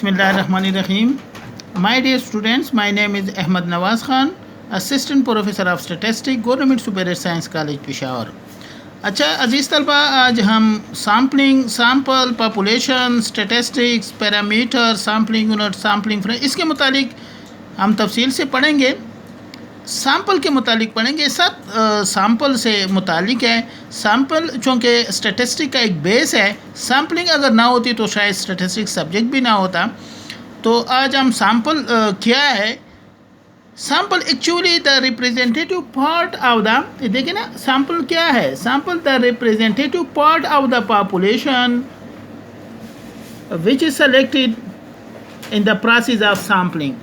Bismillahirrahmanirrahim. My dear students, my name is Ahmad Nawaz Khan, Assistant Professor of Statistics, Government Superior Science College, Peshawar. अच्छा अजीज़ तलबा, आज हम sample population statistics parameter sampling unit sampling frame इसके मुतालिक हम तफसील से पढ़ेंगे। सैम्पल के मुतालिक पढ़ेंगे, सब सैम्पल से मुतालिक है। सैम्पल चूँकि स्टैटिस्टिक का एक बेस है, सैम्पलिंग अगर ना होती तो शायद स्टैटिस्टिक सब्जेक्ट भी ना होता। तो आज हम सैम्पल क्या है, sample actually the representative part of the, देखिए ना सैम्पल क्या है, sample the representative part of the population which is selected in the process of sampling,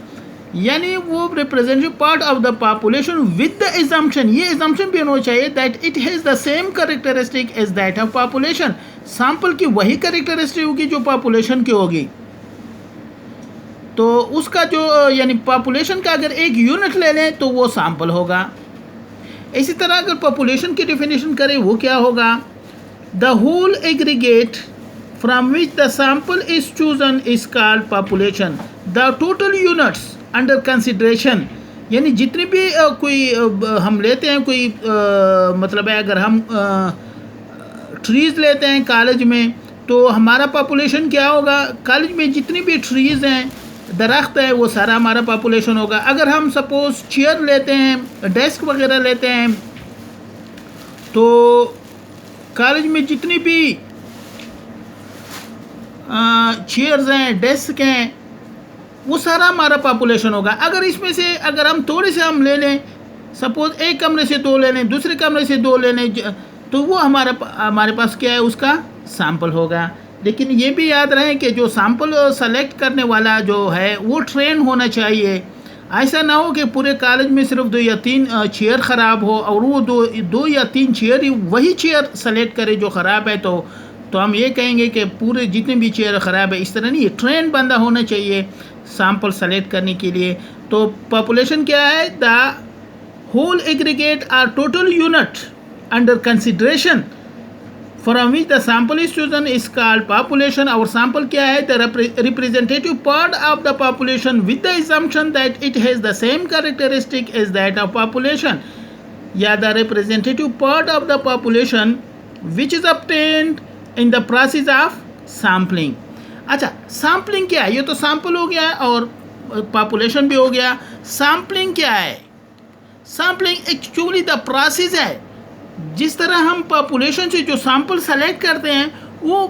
यानी वो representative part of the population with the assumption, ये assumption भी होना चाहिए that it has the same characteristic as that of population. Sample की वही characteristic होगी जो पॉपुलेशन की होगी। तो उसका जो यानी पॉपुलेशन का अगर एक यूनिट ले लें तो वो सैम्पल होगा। इसी तरह अगर पॉपुलेशन की डेफिनेशन करें वो क्या होगा, the whole aggregate from which the sample is chosen is called population. The total units under consideration, यानी जितने भी कोई हम लेते हैं, कोई मतलब है अगर हम ट्रीज़ लेते हैं कॉलेज में तो हमारा पॉपुलेशन क्या होगा, कॉलेज में जितनी भी ट्रीज़ हैं, दरख्त है, वो सारा हमारा पॉपुलेशन होगा। अगर हम सपोज़ चेयर लेते हैं, डेस्क वगैरह लेते हैं, तो कॉलेज में जितनी भी चेयर्स हैं, डेस्क हैं, वो सारा हमारा पॉपुलेशन होगा। अगर इसमें से अगर हम थोड़े से हम ले लें, सपोज़ एक कमरे से दो ले लें, दूसरे कमरे से दो ले लें, तो वो हमारे पास क्या है, उसका सैम्पल होगा। लेकिन ये भी याद रहे कि जो सैम्पल सेलेक्ट करने वाला जो है वो ट्रेन होना चाहिए। ऐसा ना हो कि पूरे कॉलेज में सिर्फ 2 या 3 चेयर ख़राब हो और वो दो या 3 चेयर ही वही चेयर सेलेक्ट करे जो ख़राब है, तो हम ये कहेंगे कि पूरे जितने भी चेयर ख़राब है। इस तरह नहीं, ट्रेन बंदा होना चाहिए सैम्पल सेलेक्ट करने के लिए। तो पॉपुलेशन क्या है, the whole aggregate or total unit under consideration from which the sample is chosen is called population। और sample क्या है, the representative part of the population with the assumption that it has the same characteristic as that of population, या the representative part of the population which is obtained in the process of sampling। अच्छा, sampling क्या है, ये तो sample हो गया और population भी हो गया। sampling क्या है, sampling actually the process है जिस तरह हम पॉपुलेशन से जो सैंपल सेलेक्ट करते हैं वो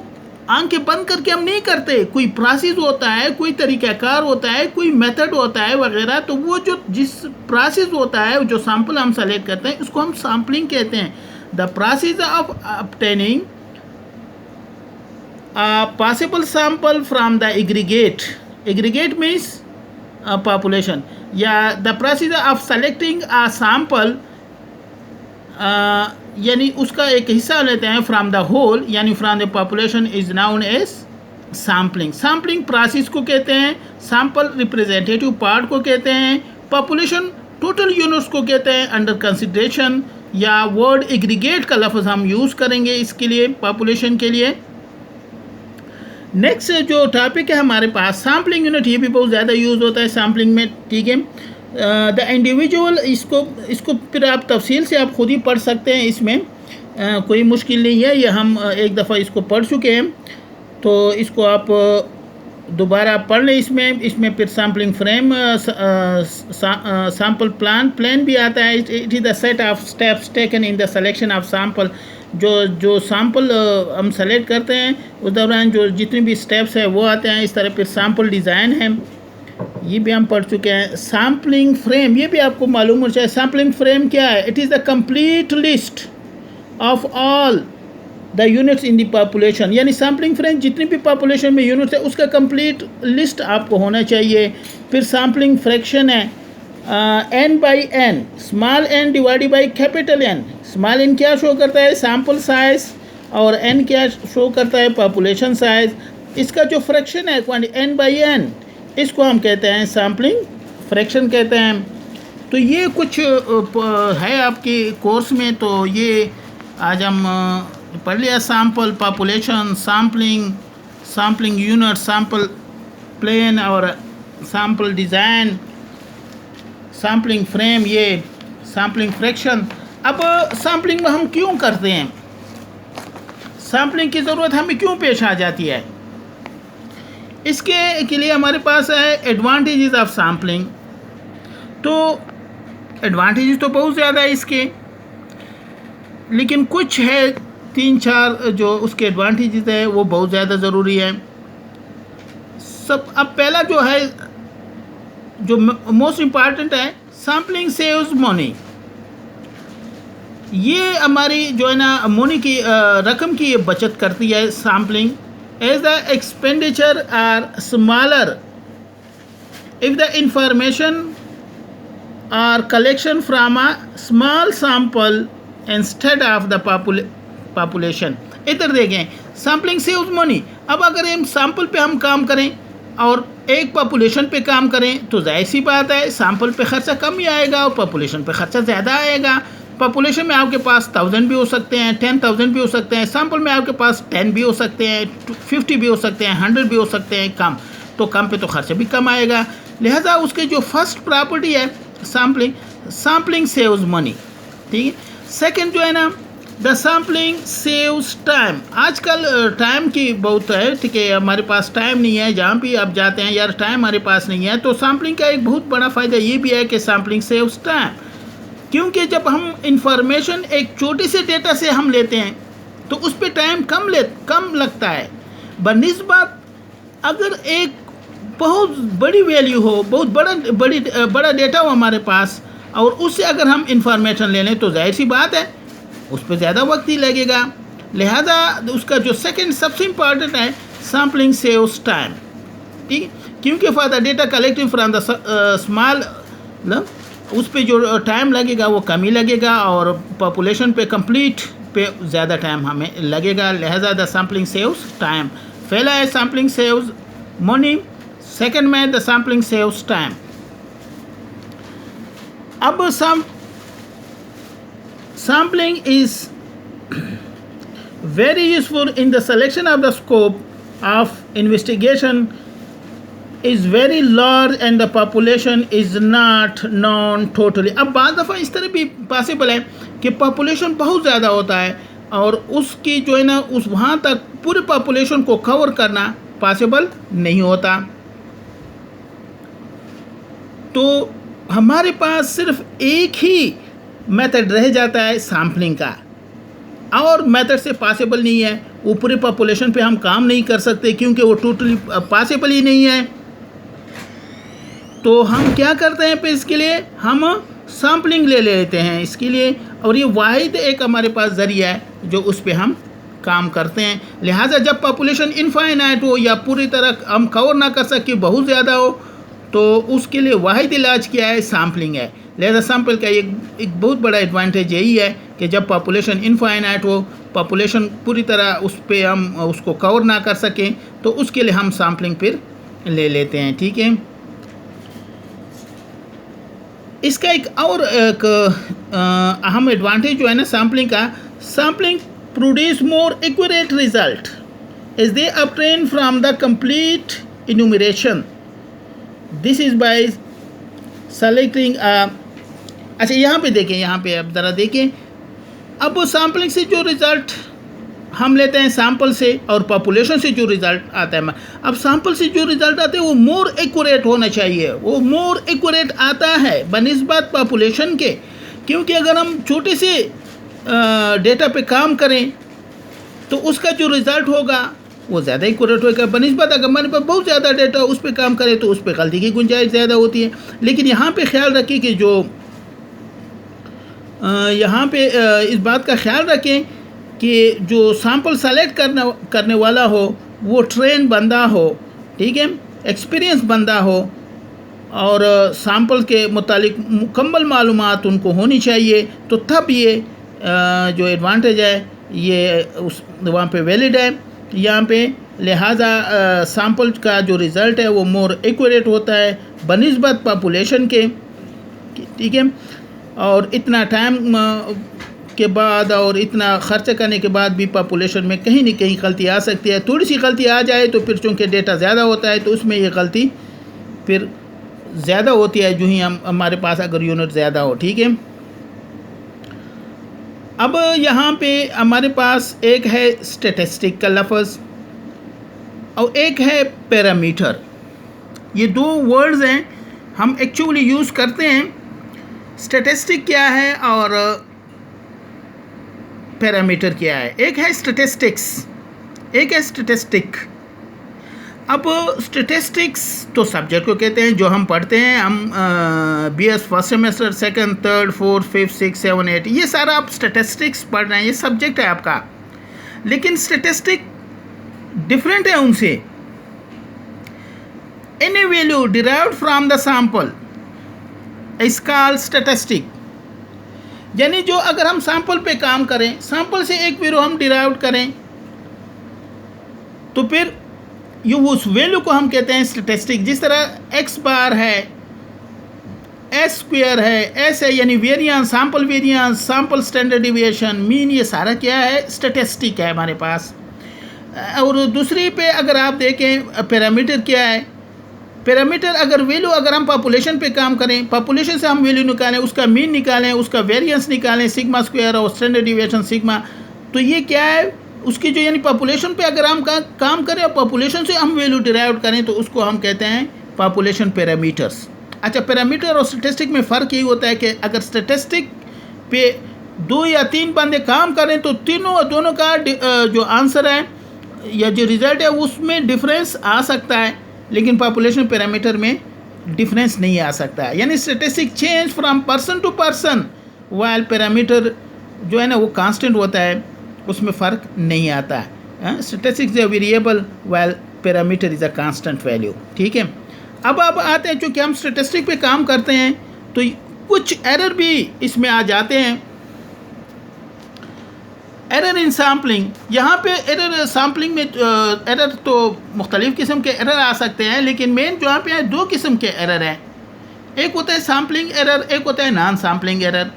आंखें बंद करके हम नहीं करते। कोई प्रोसेस होता है, कोई तरीक़ाकार होता है, कोई मेथड होता है वगैरह। तो वो जो जिस प्रोसेस होता है, जो सैंपल हम सेलेक्ट करते हैं उसको हम सैम्पलिंग कहते हैं। The process of obtaining possible sample from the aggregate means population, या the process of selecting a sample यानी उसका एक हिस्सा लेते हैं फ्रॉम द होल, यानी from the population is known as sampling. Sampling process को कहते हैं, सैंपल रिप्रेजेंटेटिव पार्ट को कहते हैं, पॉपुलेशन टोटल यूनिट्स को कहते हैं अंडर कंसिडरेशन, या वर्ड एग्रीगेट का लफ्ज़ हम यूज़ करेंगे इसके लिए, पॉपुलेशन के लिए। नेक्स्ट जो टॉपिक है हमारे पास सैम्पलिंग यूनिट, ये भी बहुत ज़्यादा यूज़ होता है सैम्पलिंग में, ठीक है। द इंडिविजुअल, इसको फिर आप तफसील से आप खुद ही पढ़ सकते हैं, इसमें कोई मुश्किल नहीं है। ये हम एक दफ़ा इसको पढ़ चुके हैं, तो इसको आप दोबारा पढ़ लें। इसमें फिर सैम्पलिंग फ्रेम, सैम्पल प्लान भी आता है। It is the set of steps taken in the selection of sample. जो सैम्पल हम सेलेक्ट करते हैं उस दौरान जो जितने भी स्टेप्स हैं वो आते हैं। इस तरह फिर सैम्पल डिज़ाइन है, ये भी हम पढ़ चुके हैं। सैम्पलिंग फ्रेम, ये भी आपको मालूम होना चाहिए। सैम्पलिंग फ्रेम क्या है, it is the complete list of all the units in the population, यानी सैम्पलिंग फ्रेम जितनी भी पॉपुलेशन में यूनिट्स है उसका कंप्लीट लिस्ट आपको होना चाहिए। फिर सैम्पलिंग फ्रैक्शन है n by n, small n divided by capital N। Small n क्या शो करता है, सैम्पल साइज, और n क्या शो करता है, पॉपुलेशन साइज। इसका जो फ्रैक्शन है n बाई n, इसको हम कहते हैं सैम्पलिंग फ्रैक्शन कहते हैं। तो ये कुछ है आपके कोर्स में, तो ये आज हम पढ़ लिया। Sample, population, sampling unit, sample plan और सैम्पल डिज़ाइन, सैम्पलिंग फ्रेम, ये सैम्पलिंग फ्रैक्शन। अब सैम्पलिंग में हम क्यों करते हैं, सैम्पलिंग की ज़रूरत हमें क्यों पेश आ जाती है, इसके के लिए हमारे पास है एडवांटेजेस ऑफ सैम्पलिंग। तो एडवांटेजेस तो बहुत ज़्यादा है इसके, लेकिन कुछ है 3-4 जो उसके एडवांटेजेस है वो बहुत ज़्यादा ज़रूरी है। अब पहला जो है, जो मोस्ट इम्पॉर्टेंट है, सैम्पलिंग सेव्स मनी। ये हमारी जो है ना मनी की रकम की बचत करती है sampling. As the expenditure are smaller if the information are collection from a small sample instead of the population. इधर देखें, सैम्पलिंग सेव्स मनी। अब अगर हम सैम्पल पे हम काम करें और एक पॉपुलेशन पे काम करें तो जाहिर सी बात है सैम्पल पे ख़र्चा कम ही आएगा और पॉपुलेशन पे ख़र्चा ज़्यादा आएगा। पॉपुलेशन में आपके पास 1000 भी हो सकते हैं, 10,000 भी हो सकते हैं, सैम्पल में आपके पास 10 भी हो सकते हैं, 50 भी हो सकते हैं, 100 भी हो सकते हैं। कम तो कम पे तो खर्चा भी कम आएगा। लिहाजा उसके जो फर्स्ट प्रॉपर्टी है सैम्पलिंग सेव्स मनी, ठीक है। सेकंड जो है ना, द सैम्पलिंग सेव्स टाइम। आजकल टाइम की बहुत है, ठीक है, हमारे पास टाइम नहीं है, जहाँ भी आप जाते हैं यार टाइम हमारे पास नहीं है। तो सैम्पलिंग का एक बहुत बड़ा फ़ायदा ये भी है कि सैम्पलिंग सेव्स टाइम, क्योंकि जब हम इंफॉर्मेशन एक छोटे से डेटा से हम लेते हैं तो उस पर टाइम कम लगता है बनिस्बत अगर एक बहुत बड़ी वैल्यू हो, बहुत बड़ा डेटा हो हमारे पास और उससे अगर हम इंफॉर्मेशन ले लें तो जाहिर सी बात है उस पर ज़्यादा वक्त ही लगेगा। लिहाजा उसका जो सेकंड सबसे इम्पॉर्टेंट है सैम्पलिंग सेव्स टाइम, ठीक है, क्योंकि for the data collective from the small, उस पे जो टाइम लगेगा वो कम ही लगेगा और पॉपुलेशन पे कंप्लीट पे ज़्यादा टाइम हमें लगेगा। लिहाजा द सैम्पलिंग सेव्स टाइम। पहला है सैम्पलिंग सेव्स मनी, सेकंड में द सैम्पलिंग सेव्स टाइम। अब sampling is very useful in the selection of the scope of investigation is very large and the population is not known totally। अब बाज़ दफ़ा इस तरह भी पॉसिबल है कि पॉपुलेशन बहुत ज़्यादा होता है और उसकी जो है ना उस वहाँ तक पूरे पॉपुलेशन को कवर करना पॉसिबल नहीं होता। तो हमारे पास सिर्फ एक ही मेथड रह जाता है सैम्पलिंग का, और मेथड से पॉसिबल नहीं है। वो पूरे पॉपुलेशन पे हम काम नहीं कर सकते क्योंकि वो टोटली पॉसिबल ही नहीं है। तो हम क्या करते हैं पे इसके लिए हम सैम्पलिंग ले लेते हैं इसके लिए, और ये वाहिद एक हमारे पास ज़रिया है जो उस पर हम काम करते हैं। लिहाजा जब पॉपुलेशन इनफाइनाइट हो या पूरी तरह हम कवर ना कर सके, बहुत ज़्यादा हो, तो उसके लिए वाहिद इलाज क्या है, सैम्पलिंग है। लिहाजा सैम्पल का एक बहुत बड़ा एडवांटेज यही है कि जब पॉपुलेशन इनफाइनाइट हो, पॉपुलेशन पूरी तरह उस पर हम उसको कवर ना कर सकें, तो उसके लिए हम सैम्पलिंग फिर ले लेते हैं, ठीक है। इसका एक और एक अहम एडवांटेज जो है ना सैम्पलिंग का, sampling produce more accurate result as they obtain from the complete enumeration. This is by selecting अच्छा यहाँ पे देखें, यहाँ पे अब ज़रा देखें। अब सैम्पलिंग से जो रिज़ल्ट हम लेते हैं सैम्पल से और पॉपुलेशन से जो रिज़ल्ट आता है, अब सैम्पल से जो रिज़ल्ट आते हैं वो मोर एक्यूरेट होना चाहिए। वो मोर एक्यूरेट आता है बनिस्बत पॉपुलेशन के, क्योंकि अगर हम छोटे से डेटा पे काम करें तो उसका जो रिज़ल्ट होगा वो ज़्यादा एक्यूरेट होगा बनिस्बत अगर हमारे पास बहुत ज़्यादा डेटा उस पर काम करें तो उस पर गलती की गुंजाइश ज़्यादा होती है। लेकिन यहाँ पे ख्याल रखें कि जो यहाँ पे इस बात का ख्याल रखें कि जो सैम्पल सेलेक्ट करने वाला हो वो ट्रेन बंदा हो, ठीक है, एक्सपीरियंस बंदा हो और सैम्पल के मुतालिक मुकम्मल मालूमात उनको होनी चाहिए। तो तब ये जो एडवांटेज है ये उस वहाँ पे वैलिड है यहाँ पे। लिहाजा सैम्पल का जो रिज़ल्ट है वो मोर एक्यूरेट होता है बनिस्बत पॉपुलेशन के, ठीक है, और इतना टाइम के बाद और इतना खर्च करने के बाद भी पॉपुलेशन में कहीं ना कहीं गलती आ सकती है। थोड़ी सी गलती आ जाए तो फिर चूँकि डेटा ज़्यादा होता है तो उसमें ये गलती फिर ज़्यादा होती है, जो ही हमारे पास अगर यूनिट ज़्यादा हो। ठीक है, अब यहाँ पे हमारे पास एक है स्टैटिस्टिक का लफ्ज़ और एक है पैरामीटर। ये दो वर्ड्स हैं हम एक्चुअली यूज़ करते हैं। स्टैटिस्टिक क्या है और पैरामीटर क्या है? एक है स्टैटिस्टिक्स, एक है स्टैटिस्टिक। अब स्टैटिस्टिक्स तो सब्जेक्ट को कहते हैं जो हम पढ़ते हैं, हम BS first semester, second, third, fourth, fifth, six, seven, eight, ये सारा आप स्टैटिस्टिक्स पढ़ रहे हैं, ये सब्जेक्ट है आपका। लेकिन स्टैटिस्टिक डिफरेंट है उनसे। Any value derived from the sample is called statistic. यानी जो अगर हम सैंपल पे काम करें, सैंपल से एक वैल्यू हम डिराइव करें तो फिर ये उस वैल्यू को हम कहते हैं स्टैटिस्टिक। जिस तरह x बार है, s स्क्वायर है, s है, यानी variance, sample standard deviation, mean, ये सारा क्या है? स्टैटिस्टिक है हमारे पास। और दूसरी पे अगर आप देखें पैरामीटर क्या है? पैरामीटर अगर वैल्यू, अगर हम पॉपुलेशन पे काम करें, पॉपुलेशन से हम वैल्यू निकालें, उसका मीन निकालें, उसका वेरिएंस निकालें, सिग्मा स्क्वायर और स्टैंडर्ड डिविएशन सिग्मा, तो ये क्या है? उसकी जो, यानी पॉपुलेशन पे अगर हम काम करें और पॉपुलेशन से हम वैल्यू डिराइव करें तो उसको हम कहते हैं पॉपुलेशन पैरामीटर्स। अच्छा, पैरामीटर और स्टैटिस्टिक में फ़र्क यही होता है कि अगर स्टैटिस्टिक पे 2 या 3 बंदे काम करें तो दोनों का जो आंसर है या जो रिज़ल्ट है उसमें डिफरेंस आ सकता है, लेकिन पॉपुलेशन पैरामीटर में डिफरेंस नहीं आ सकता है। यानी statistic change from person to person, while parameter जो है ना वो कांस्टेंट होता है, उसमें फ़र्क नहीं आता है। Statistics is a variable while parameter is a constant value. ठीक है, अब आते हैं, चूँकि हम स्टैटिस्टिक पे काम करते हैं तो कुछ एरर भी इसमें आ जाते हैं। एरर इन सैम्पलिंग, यहाँ पे एरर सैम्पलिंग में एरर तो मुख्तलिफ़ किस्म के एरर आ सकते हैं, लेकिन मेन जो यहाँ पे है 2 किस्म के एरर हैं। एक होता है सैम्पलिंग एरर, एक होता है नॉन सैम्पलिंग एरर।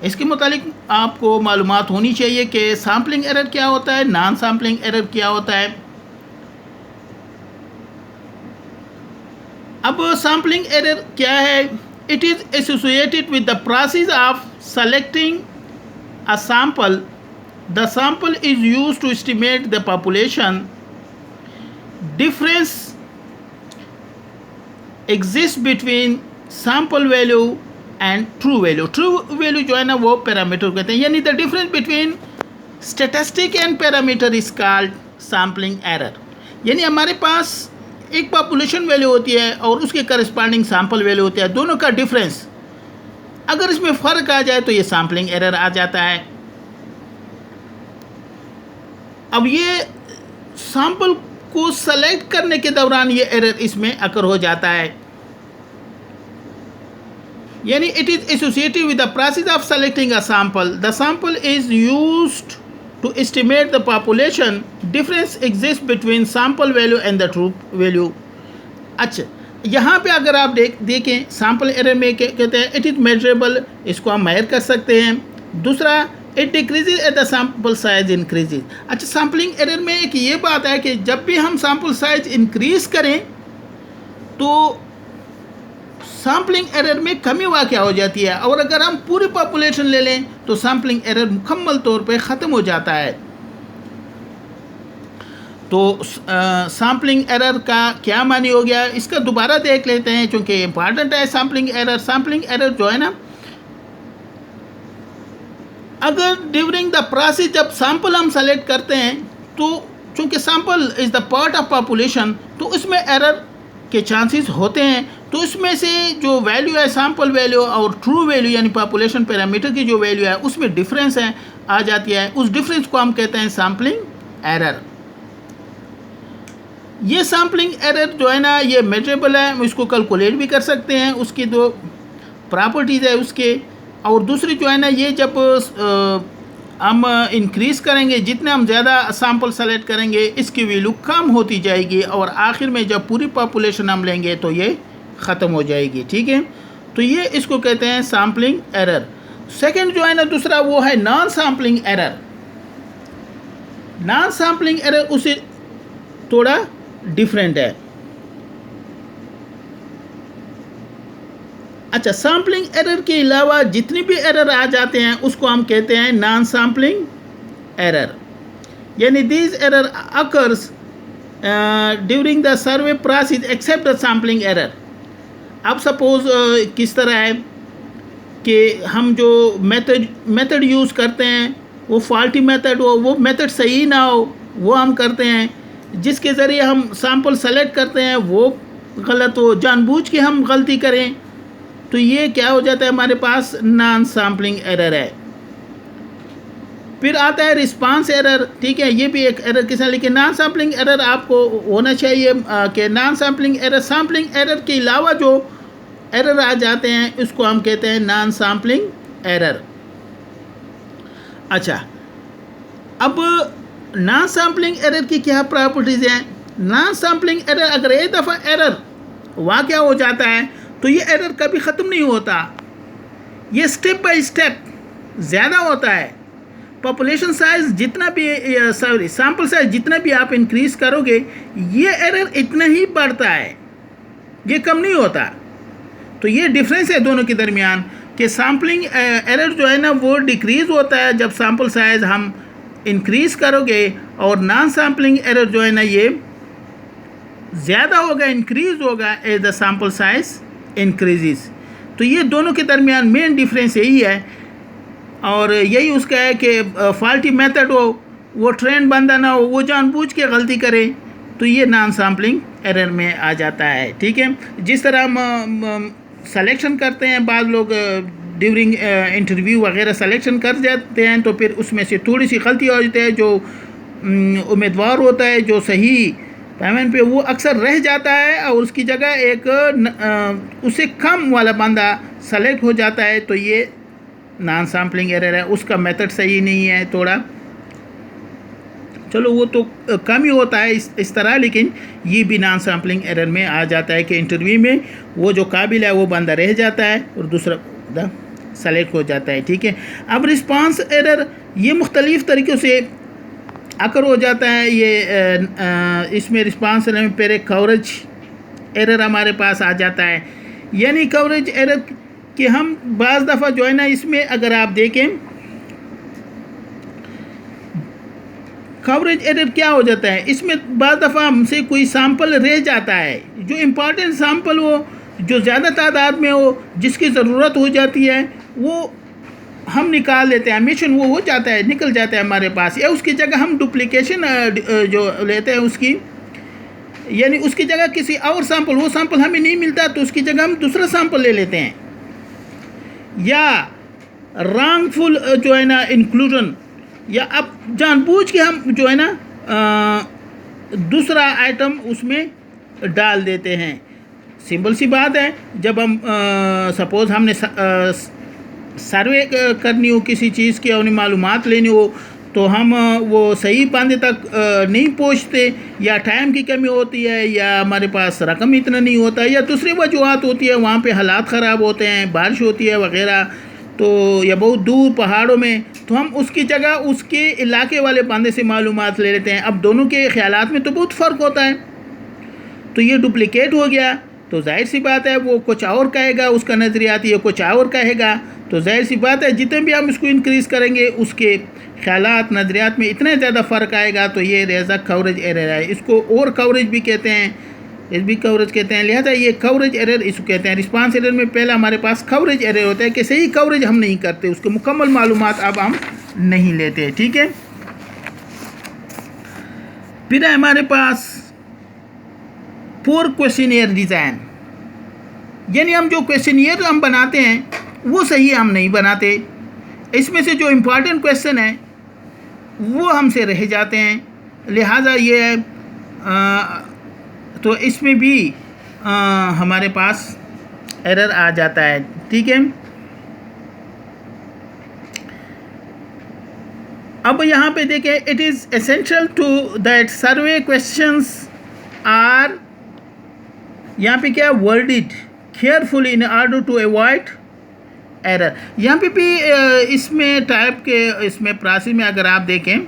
इसके मुतालिक आपको मालूमात होनी चाहिए कि सैम्पलिंग एरर क्या होता है, नॉन सैम्पलिंग एरर क्या होता है। अब सैम्पलिंग एरर क्या है? It is associated with the process of selecting a sample. The sample is used to estimate the population. Difference exists between sample value and true value. True value जो है ना वो पैरामीटर कहते हैं, यानी the difference between statistic and parameter is called sampling error. यानी हमारे पास एक पॉपुलेशन वैल्यू होती है और उसके करस्पॉन्डिंग सैंपल वैल्यू होती है, दोनों का डिफरेंस अगर इसमें फ़र्क आ जाए तो ये सैम्पलिंग एरर आ जाता है। अब ये सैंपल को सेलेक्ट करने के दौरान ये एरर इसमें अकर हो जाता है, यानी it is associated with the process of selecting a sample. The sample is used to estimate the population. Difference exist between sample value and the true value. अच्छा, यहाँ पे अगर आप देखें सैंपल एरर में कहते हैं इट इज़ मेजरेबल, इसको हम मेजर कर सकते हैं। दूसरा, it decreases at the sample size increases. अच्छा, सैम्पलिंग एरर में एक ये बात है कि जब भी हम सैम्पल साइज इंक्रीज करें तो सैम्पलिंग एरर में कमी वाक़या हो जाती है, और अगर हम पूरी पॉपुलेशन ले लें तो सैम्पलिंग एरर मुकम्मल तौर पे ख़त्म हो जाता है। तो सैम्पलिंग एरर का क्या मानी हो गया, इसका दोबारा देख लेते हैं क्योंकि इम्पॉर्टेंट है। सैम्पलिंग एरर जो है ना, अगर ड्यूरिंग द प्रोसेस जब सैंपल हम सेलेक्ट करते हैं तो चूँकि sample is the part of population तो उसमें एरर के चांसेस होते हैं। तो इसमें से जो वैल्यू है सैंपल वैल्यू और ट्रू वैल्यू यानी पॉपुलेशन पैरामीटर की जो वैल्यू है उसमें डिफरेंस है आ जाती है, उस डिफरेंस को हम कहते हैं सैम्पलिंग एरर। ये सैम्पलिंग एरर जो है ना ये मेजरेबल है, हम इसको कैलकुलेट भी कर सकते हैं, उसकी 2 प्रॉपर्टीज़ है उसके। और दूसरी जो है ना, ये जब हम इंक्रीज़ करेंगे, जितने हम ज़्यादा सैंपल सेलेक्ट करेंगे इसकी वैल्यू कम होती जाएगी, और आखिर में जब पूरी पॉपुलेशन हम लेंगे तो ये ख़त्म हो जाएगी। ठीक है, तो ये इसको कहते हैं सैम्पलिंग एरर। सेकंड जो है ना दूसरा वो है non sampling error. Non sampling error उससे थोड़ा डिफरेंट है। अच्छा, सैम्पलिंग एरर के अलावा जितनी भी एरर आ जाते हैं उसको हम कहते हैं नॉन सैम्पलिंग एरर। यानी this error occurs during the survey process except the sampling error. अब सपोज किस तरह है कि हम जो मेथड यूज़ करते हैं वो फॉल्टी मेथड हो, वो मेथड सही ना हो, वो हम करते हैं। जिसके ज़रिए हम सैम्पल सेलेक्ट करते हैं वो गलत हो, जानबूझ के हम गलती करें, तो ये क्या हो जाता है, हमारे पास नॉन सैम्पलिंग एरर है। फिर आता है रिस्पांस एरर। ठीक है, ये भी एक एरर किस्म, लेकिन नॉन सैम्पलिंग एरर आपको होना चाहिए कि non sampling error, sampling error के अलावा जो एरर आ जाते हैं उसको हम कहते हैं नॉन सैम्पलिंग एरर। अच्छा, अब नॉन सैम्पलिंग एरर की क्या प्रॉपर्टीज़ हैं? नॉन सैम्पलिंग एरर, अगर एक दफ़ा एरर वाक़या हो जाता है तो ये एरर कभी ख़त्म नहीं होता, ये स्टेप बाय स्टेप ज़्यादा होता है। पॉपुलेशन साइज़ जितना भी, सॉरी सैम्पल साइज़ जितना भी आप इंक्रीज़ करोगे ये एरर इतना ही बढ़ता है, ये कम नहीं होता। तो ये डिफरेंस है दोनों के दरमियान कि सैम्पलिंग एरर जो है ना वो डिक्रीज़ होता है जब सैम्पल साइज़ हम इंक्रीज़ करोगे, और नॉन सैम्पलिंग एरर जो है ना ये ज़्यादा होगा, इंक्रीज़ होगा as the sample size increases. तो ये दोनों के दरमियान मेन डिफरेंस यही है, और यही उसका है कि फॉल्टी मेथड हो, वो ट्रेंड बंदा ना हो, वो जानबूझ के गलती करे, तो ये नॉन सैम्पलिंग एरर में आ जाता है। ठीक है, जिस तरह हम सिलेक्शन करते हैं, बाद लोग ड्यूरिंग इंटरव्यू वगैरह सिलेक्शन कर जाते हैं, तो फिर उसमें से थोड़ी सी गलती हो जाती है, जो उम्मीदवार होता है जो सही पैमाने पे वो अक्सर रह जाता है, और उसकी जगह एक उससे कम वाला बंदा सेलेक्ट हो जाता है, तो ये नॉन सैम्पलिंग एरर है, उसका मेथड सही नहीं है थोड़ा। चलो वो तो कम ही होता है इस तरह, लेकिन ये भी नॉन सैम्पलिंग एरर में आ जाता है कि इंटरव्यू में वो जो काबिल है वो बंदा रह जाता है और दूसरा बंदा सेलेक्ट हो जाता है। ठीक है, अब रिस्पांस एरर ये मुख्तलिफ़ तरीक़ों से अकर हो जाता है। ये इसमें रिस्पांस एरर में पहले कवरेज एरर हमारे पास आ जाता है। यानी कवरेज एरर कि हम बाज़ दफ़ा जो है ना, इसमें अगर आप देखें कवरेज एरर क्या हो जाता है, इसमें बाज़ दफ़ा हमसे कोई सैंपल रह जाता है, जो इम्पॉर्टेंट सैंपल हो, जो ज़्यादा तादाद में हो, जिसकी ज़रूरत हो जाती है, वो हम निकाल लेते हैं, मिशन वो हो जाता है, निकल जाता है हमारे पास, या उसकी जगह हम डुप्लीकेशन जो लेते हैं उसकी, यानी उसकी जगह किसी और सैंपल, वो सैंपल हमें नहीं मिलता तो उसकी जगह हम दूसरा सैंपल ले लेते हैं, या रॉन्गफुल जो है ना इंक्लूजन, या अब जानबूझ के हम जो है ना दूसरा आइटम उसमें डाल देते हैं। सिंपल सी बात है, जब हम सपोज़ हमने सर्वे करनी हो किसी चीज़ की, उन्हें मालूमात लेनी हो, तो हम वो सही बंदे तक नहीं पहुंचते, या टाइम की कमी होती है, या हमारे पास रकम इतना नहीं होता, या दूसरी वजूहत होती है, वहाँ पे हालात ख़राब होते हैं, बारिश होती है वगैरह, तो या बहुत दूर पहाड़ों में, तो हम उसकी जगह उसके इलाके वाले बंदे से मालूमात ले लेते हैं। अब दोनों के ख्यालात में तो बहुत फ़र्क होता है, तो ये डुप्लिकेट हो गया, तो जाहिर सी बात है वो कुछ और कहेगा, उसका नज़रियात ये कुछ और कहेगा, तो जाहिर सी बात है जितने भी हम इसको इंक्रीज़ करेंगे उसके ख्यालात नज़रियात में इतना ज़्यादा फ़र्क आएगा, तो ये रेज़ा कवरेज एरर है। इसको और कवरेज भी कहते हैं, इस भी कवरेज कहते हैं, लिहाजा ये कवरेज एरर इसको कहते हैं। रिस्पांस एरर में पहला हमारे पास कवरेज एरर होता है कि सही कवरेज हम नहीं करते, उसके मुकम्मल मालूमात अब हम नहीं लेते। ठीक है, फिर है हमारे पास पुअर क्वेश्चनियर डिज़ाइन, यानी हम जो क्वेश्चनियर हम बनाते हैं वो सही हम नहीं बनाते, इसमें से जो इम्पॉर्टेंट क्वेश्चन है वो हमसे रह जाते हैं, लिहाजा ये है तो इसमें भी हमारे पास एरर आ जाता है। ठीक है, अब यहाँ पे देखें, it is essential to that survey questions are, यहाँ पे क्या worded carefully in order to avoid error. यहाँ पे भी इसमें टाइप के इसमें प्रोसेस में अगर आप देखें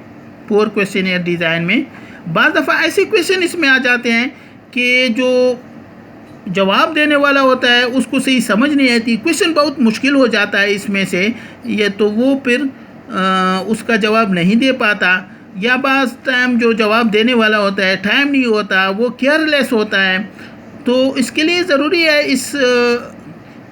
पुअर क्वेश्चनियर डिज़ाइन में बाज़ दफ़ा ऐसे क्वेश्चन इसमें आ जाते हैं कि जो जवाब देने वाला होता है उसको सही समझ नहीं आती, क्वेश्चन बहुत मुश्किल हो जाता है इसमें से ये, तो वो फिर उसका जवाब नहीं दे पाता, या बाज़ टाइम जो जवाब देने वाला होता है टाइम नहीं होता, वो केयरलेस होता है। तो इसके लिए ज़रूरी है इस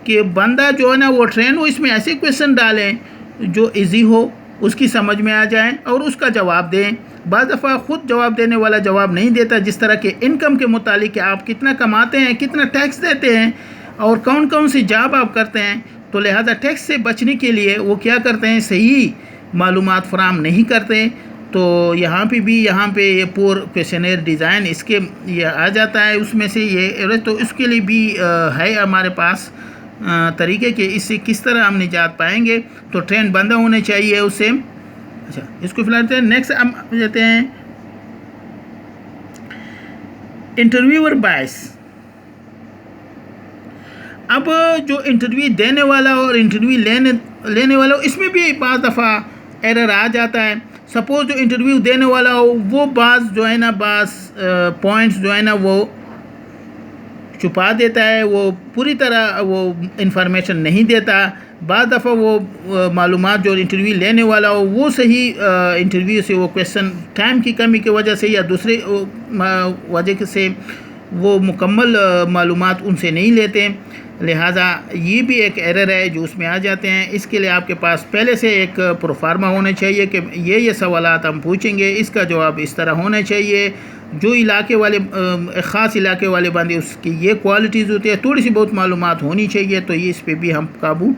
कि बंदा जो है ना वो ट्रेन हो इसमें ऐसे क्वेश्चन डालें जो इजी हो, उसकी समझ में आ जाए और उसका जवाब दें। बाज़ दफ़ा ख़ुद जवाब देने वाला जवाब नहीं देता, जिस तरह के इनकम के मुतालिक आप कितना कमाते हैं, कितना टैक्स देते हैं और कौन कौन सी जॉब आप करते हैं, तो लिहाजा टैक्स से बचने के लिए वो क्या करते हैं, सही मालूमात फराहम नहीं करते। तो यहाँ पे भी ये पुअर क्वेश्चनियर डिज़ाइन इसके ये आ जाता है उसमें से ये, तो इसके लिए भी है हमारे पास तरीके के इससे किस तरह हम निजात पाएंगे। तो ट्रेंड बंद होने चाहिए उससे। अच्छा, इसको फिलहाल नेक्स्ट हम जाते हैं इंटरव्यूअर बायस। अब जो इंटरव्यू देने वाला और इंटरव्यू लेने वाला इसमें भी बाज़ दफ़ा एरर आ जाता है। सपोज़ जो इंटरव्यू देने वाला हो वो बाज़ जो है ना पॉइंट्स जो है ना वो छुपा देता है, वो पूरी तरह वो इंफॉर्मेशन नहीं देता। बाज़ दफ़ा वो मालूमात जो इंटरव्यू लेने वाला हो वो सही इंटरव्यू से वो क्वेश्चन टाइम की कमी की वजह से या दूसरे वजह से वो मुकम्मल मालूमात उनसे नहीं लेते, लिहाजा ये भी एक एरर है जो उसमें आ जाते हैं। इसके लिए आपके पास पहले से एक प्रोफार्मा होना चाहिए कि ये सवालात हम पूछेंगे, इसका जवाब इस तरह होना चाहिए। जो इलाके वाले ख़ास इलाके वाले बंदे उसकी ये क्वालिटीज़ होती है, थोड़ी सी बहुत मालूमात होनी चाहिए, तो ये इस पर भी हम काबू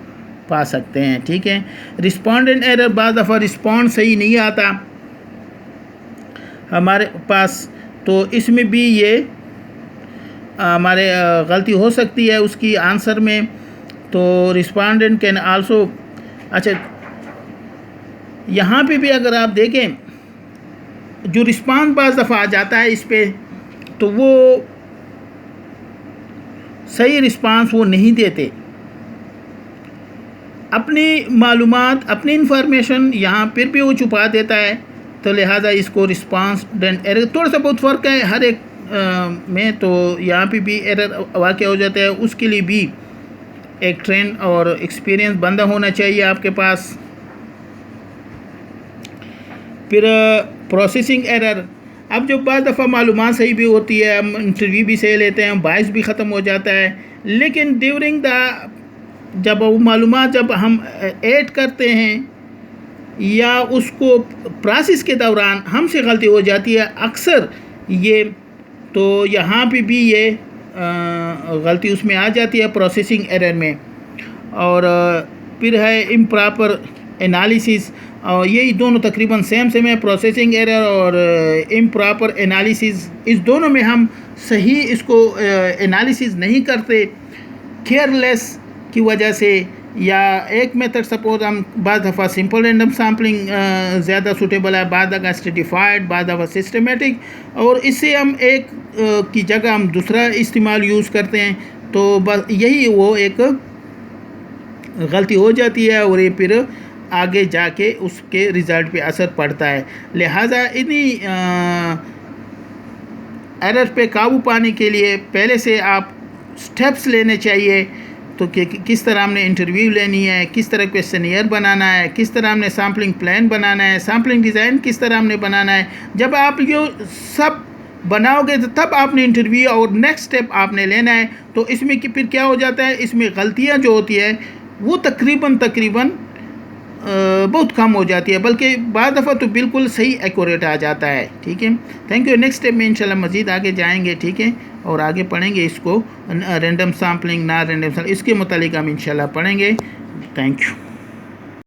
पा सकते हैं। ठीक है। रिस्पॉन्डेंट एरर, बाज़ दफ़ा रिस्पॉन्ड सही नहीं आता हमारे पास, तो इसमें भी ये हमारे गलती हो सकती है उसकी आंसर में। तो रिस्पॉन्डेंट कैन आल्सो, अच्छा यहाँ पे भी अगर आप देखें जो रिस्पॉन्स बाज़ दफ़ा आ जाता है इस पे, तो वो सही रिस्पॉन्स वो नहीं देते, अपनी मालूमात अपनी इंफॉर्मेशन यहाँ फिर भी वो छुपा देता है। तो लिहाजा इसको रिस्पॉन्डेंट एरर थोड़ा सा बहुत फ़र्क है हर एक में, तो यहाँ पे भी एरर वाक़या हो जाता है। उसके लिए भी एक ट्रेंड और एक्सपीरियंस बंदा होना चाहिए आपके पास। फिर प्रोसेसिंग एरर, अब जो बाज़ दफ़ा मालूमात सही भी होती है, हम इंटरव्यू भी सही लेते हैं, बाइस भी ख़त्म हो जाता है, लेकिन ड्यूरिंग द जब वो मालूमात जब हम ऐड करते हैं या उसको प्रोसेस के दौरान हमसे गलती हो जाती है अक्सर ये, तो यहाँ पे भी ये गलती उसमें आ जाती है प्रोसेसिंग एरर में। और फिर है इम्प्रॉपर एनालिसिस, और यही दोनों तकरीबन सेम है, प्रोसेसिंग एरर और इम्प्रॉपर एनालिसिस। इस दोनों में हम सही इसको एनालिसिस नहीं करते, केयरलेस की वजह से, या एक मेथड सपोज हम बाज़ दफ़ा सिंपल रैंडम सैम्पलिंग ज़्यादा सूटेबल है, बाज़ दफ़ा स्ट्रेटिफाइड, बाज़ दफ़ा सिस्टमेटिक, और इससे हम एक की जगह हम दूसरा इस्तेमाल यूज़ करते हैं, तो बस यही वो एक गलती हो जाती है और ये फिर आगे जाके उसके रिज़ल्ट पे असर पड़ता है। लिहाजा इन्हीं एरर पे काबू पाने के लिए पहले से आप स्टेप्स लेने चाहिए, तो कि किस तरह हमने इंटरव्यू लेनी है, किस तरह क्वेश्चनियर बनाना है, किस तरह हमने सैम्पलिंग प्लान बनाना है, सैम्पलिंग डिज़ाइन किस तरह हमने बनाना है। जब आप ये सब बनाओगे तो तब आपने इंटरव्यू और नेक्स्ट स्टेप आपने लेना है। तो इसमें कि फिर क्या हो जाता है, इसमें गलतियाँ जो होती है वो तकरीबन बहुत कम हो जाती है, बल्कि बाद दफ़ा तो बिल्कुल सही एक्यूरेट आ जाता है। ठीक है, थैंक यू। नेक्स्ट स्टेप में इंशाल्लाह मज़ीद आगे जाएंगे। ठीक है, और आगे पढ़ेंगे इसको रैंडम सैम्पलिंग, ना रैंडम सैम्पलिंग, इसके मुतालिक हम इंशाल्लाह पढ़ेंगे। Thank you.